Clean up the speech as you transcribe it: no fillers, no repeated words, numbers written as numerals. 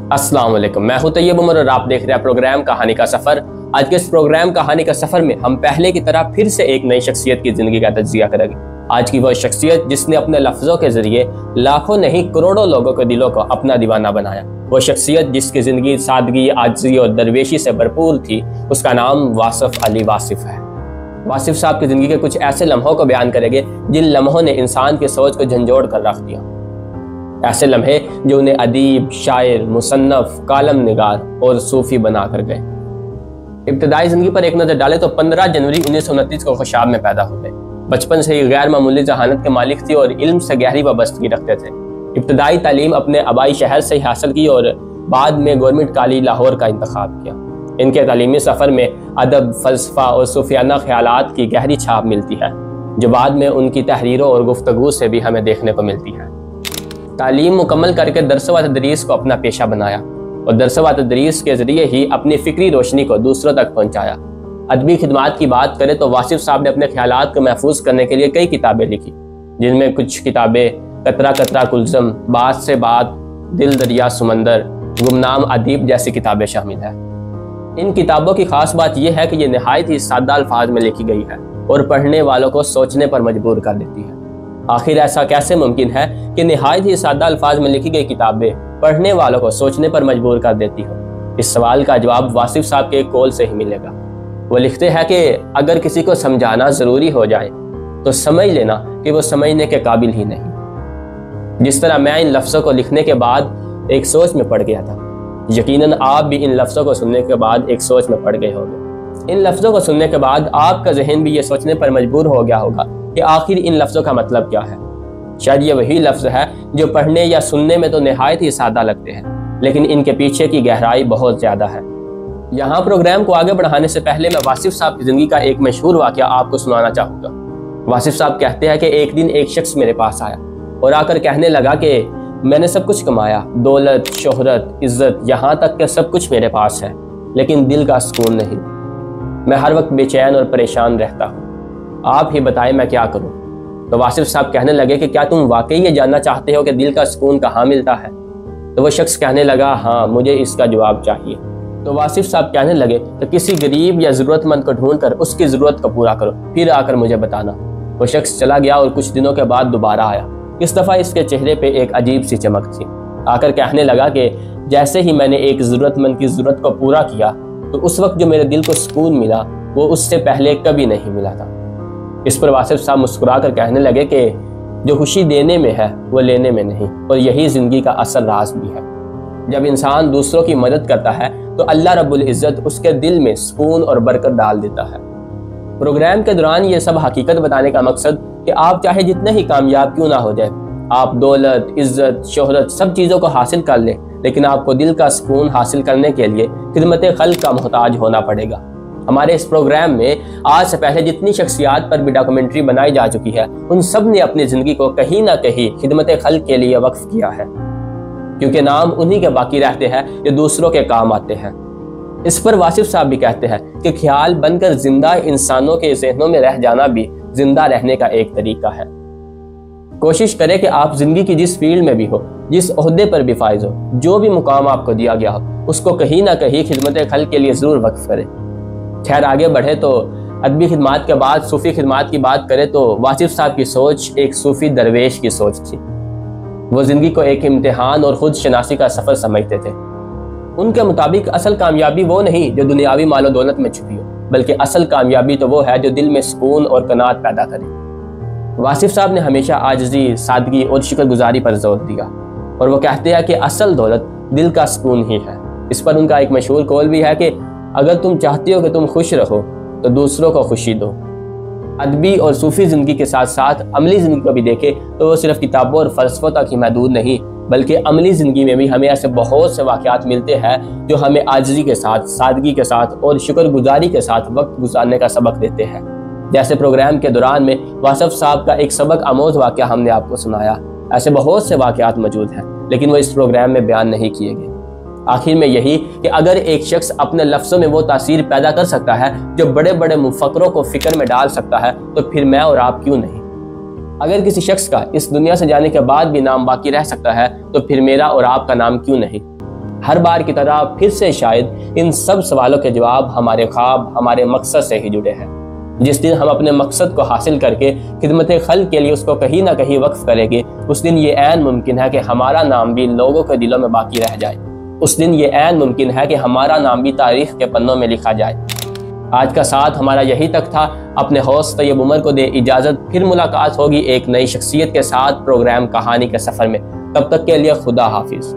अस्सलाम वालेकुम, मैं हूं तैयब उमर और आप देख रहे हैं प्रोग्राम कहानी का सफ़र। आज के इस प्रोग्राम कहानी का सफ़र में हम पहले की तरह फिर से एक नई शख्सियत की ज़िंदगी का तज्जिया करेंगे। आज की वो शख्सियत जिसने अपने लफ्ज़ों के ज़रिए लाखों नहीं करोड़ों लोगों के दिलों को अपना दीवाना बनाया। वो शख्सियत जिसकी ज़िंदगी सादगी, आजिज़ी और दरवेशी से भरपूर थी, उसका नाम वासिफ अली वासिफ है। वासिफ साहब की ज़िंदगी के कुछ ऐसे लम्हों को बयान करेंगे जिन लम्हों ने इंसान की सोच को झंझोड़ कर रख दिया। ऐसे लम्हे जो उन्हें अदीब, शायर, मुसन्नफ, कालम निगार और सूफी बना कर गए। इब्तदाई जिंदगी पर एक नजर डाले तो 15 जनवरी 1929 को खुशाब में पैदा हो गए। बचपन से ही गैर मामूली जहानत के मालिक थी और इल्म से गहरी वाबस्तगी रखते थे। इब्तदाई तालीम अपने आबाई शहर से ही हासिल की और बाद में गवर्नमेंट कॉलेज लाहौर का इंतखाब किया। इनके तालीमी सफ़र में अदब, फ़लसफ़ा और सूफियाना ख्यालात की गहरी छाप मिलती है, जो बाद में उनकी तहरीरों और गुफ्तगू से भी हमें देखने को मिलती है। तालीम मुकम्मल करके दरस व तदरीस को अपना पेशा बनाया और दरस व तदरीस के ज़रिए ही अपनी फ़िक्री रोशनी को दूसरों तक पहुँचाया। अदबी खिदमात की बात करें तो वासिफ साहब ने अपने ख्यालात को महफूज करने के लिए कई किताबें लिखी, जिनमें कुछ किताबें कतरा कतरा कुलज़म, बात से बात, दिल दरिया समंदर, गुमनाम अदीब जैसी किताबें शामिल हैं। इन किताबों की खास बात यह है कि ये नहायत ही सादा अल्फाज में लिखी गई है और पढ़ने वालों को सोचने पर मजबूर कर देती है। आखिर ऐसा कैसे मुमकिन है कि निहायत ही सादा अल्फाज में लिखी गई किताबें पढ़ने वालों को सोचने पर मजबूर कर देती हो? इस सवाल का जवाब वासिफ साहब के एक कौल से ही मिलेगा। वो लिखते हैं कि अगर किसी को समझाना ज़रूरी हो जाए तो समझ लेना कि वो समझने के काबिल ही नहीं। जिस तरह मैं इन लफ्ज़ों को लिखने के बाद एक सोच में पड़ गया था, यकीनन आप भी इन लफ्ज़ों को सुनने के बाद एक सोच में पड़ गए होंगे। इन लफ्ज़ों को सुनने के बाद आपका जहन भी ये सोचने पर मजबूर हो गया होगा कि आखिर इन लफ्ज़ों का मतलब क्या है। शायद ये वही लफ्ज़ है जो पढ़ने या सुनने में तो निहायत ही सादा लगते हैं, लेकिन इनके पीछे की गहराई बहुत ज़्यादा है। यहाँ प्रोग्राम को आगे बढ़ाने से पहले मैं वासिफ साहब की ज़िंदगी का एक मशहूर वाक़या आपको सुनाना चाहूँगा। वासिफ साहब कहते हैं कि एक दिन एक शख्स मेरे पास आया और आकर कहने लगा कि मैंने सब कुछ कमाया, दौलत, शोहरत, इज़्ज़त, यहाँ तक कि सब कुछ मेरे पास है, लेकिन दिल का सुकून नहीं। मैं हर वक्त बेचैन और परेशान रहता हूँ। आप ही बताएं मैं क्या करूं? तो वासिफ साहब कहने लगे कि क्या तुम वाकई ये जानना चाहते हो कि दिल का सुकून कहाँ मिलता है? तो वो शख्स कहने लगा, हाँ, मुझे इसका जवाब चाहिए। तो वासिफ साहब कहने लगे, तो किसी गरीब या ज़रूरतमंद को ढूंढकर उसकी ज़रूरत को पूरा करो, फिर आकर मुझे बताना। वो शख्स चला गया और कुछ दिनों के बाद दोबारा आया। इस दफ़ा इसके चेहरे पर एक अजीब सी चमक थी। आकर कहने लगा कि जैसे ही मैंने एक ज़रूरतमंद की ज़रूरत को पूरा किया तो उस वक्त जो मेरे दिल को सुकून मिला वो उससे पहले कभी नहीं मिला था। इस पर वासिफ साहब मुस्कुरा कर कहने लगे कि जो खुशी देने में है वो लेने में नहीं, और यही ज़िंदगी का असल राज भी है। जब इंसान दूसरों की मदद करता है तो अल्लाह रब्बुल इज़्ज़त उसके दिल में सुकून और बरकत डाल देता है। प्रोग्राम के दौरान ये सब हकीकत बताने का मकसद कि आप चाहे जितने ही कामयाब क्यों ना हो जाए, आप दौलत, इज़्ज़त, शोहरत सब चीज़ों को हासिल कर लें, लेकिन आपको दिल का सुकून हासिल करने के लिए खिदमत खल्क़ का मोहताज होना पड़ेगा। हमारे इस प्रोग्राम में आज से पहले जितनी शख्सियात पर भी डॉक्यूमेंट्री बनाई जा चुकी है, उन सब ने अपनी ज़िंदगी को कहीं ना कहीं खिदमत खल्क़ के लिए वक्फ किया है, क्योंकि नाम उन्हीं के बाकी रहते हैं जो दूसरों के काम आते हैं। इस पर वासिफ साहब भी कहते हैं कि ख्याल बनकर जिंदा इंसानों के ज़हनों में रह जाना भी जिंदा रहने का एक तरीका है। कोशिश करें कि आप ज़िंदगी की जिस फील्ड में भी हो, जिस ओहदे पर भी फाइज हो, जो भी मुकाम आपको दिया गया हो, उसको कहीं ना कहीं खिदमत खल्क़ के लिए ज़रूर वक्फ करें। खैर, आगे बढ़े तो अदबी खिदमात के बाद सूफ़ी खिदमात की बात करें तो वासिफ साहब की सोच एक सूफ़ी दरवेश की सोच थी। वो ज़िंदगी को एक इम्तिहान और खुद शनासी का सफ़र समझते थे। उनके मुताबिक असल कामयाबी वो नहीं जो दुनियावी मालो दौलत में छुपी हो, बल्कि असल कामयाबी तो वो है जो दिल में सुकून और कनात पैदा करे। वासिफ साहब ने हमेशा आजिज़ी, सादगी और शुक्रगुजारी पर जोर दिया और वो कहते हैं कि असल दौलत दिल का सुकून ही है। इस पर उनका एक मशहूर कौल भी है कि अगर तुम चाहते हो कि तुम खुश रहो तो दूसरों को खुशी दो। अदबी और सूफ़ी ज़िंदगी के साथ साथ अमली ज़िंदगी को भी देखें तो वो सिर्फ किताबों और फ़लसफ़ों तक ही महदूद नहीं, बल्कि अमली ज़िंदगी में भी हमें ऐसे बहुत से वाक़यात मिलते हैं जो हमें आजिज़ी के साथ, सादगी के साथ और शुक्रगुजारी के साथ वक्त गुजारने का सबक देते हैं। जैसे प्रोग्राम के दौरान में वासिफ साहब का एक सबक आमोज़ वाक़या हमने आपको सुनाया। ऐसे बहुत से वाक़यात मौजूद हैं, लेकिन वो इस प्रोग्राम में बयान नहीं किए गए। आखिर में यही कि अगर एक शख्स अपने लफ्ज़ों में वो तासीर पैदा कर सकता है जो बड़े बड़े मुफक्किरों को फ़िक्र में डाल सकता है, तो फिर मैं और आप क्यों नहीं? अगर किसी शख्स का इस दुनिया से जाने के बाद भी नाम बाकी रह सकता है तो फिर मेरा और आपका नाम क्यों नहीं। ہر بار کی طرح پھر سے شاید ان سب سوالوں کے جواب ہمارے خواب، ہمارے مقصد سے ہی جڑے ہیں۔ جس دن ہم اپنے مقصد کو حاصل کر کے خدمت خلق کے لیے اس کو کہیں نہ کہیں وقف کریں گے، اس دن یہ عین ممکن ہے کہ ہمارا نام بھی لوگوں کے دلوں میں باقی رہ جائے۔ اس دن یہ عین ممکن ہے کہ ہمارا نام بھی تاریخ کے پنوں میں لکھا جائے۔ آج کا ساتھ ہمارا یہی تک تھا۔ اپنے ہوسٹ طیب عمر کو دے اجازت، پھر ملاقات ہوگی ایک نئی شخصیت کے ساتھ پروگرام کہانی کے سفر میں۔ تب تک کے لیے خدا حافظ۔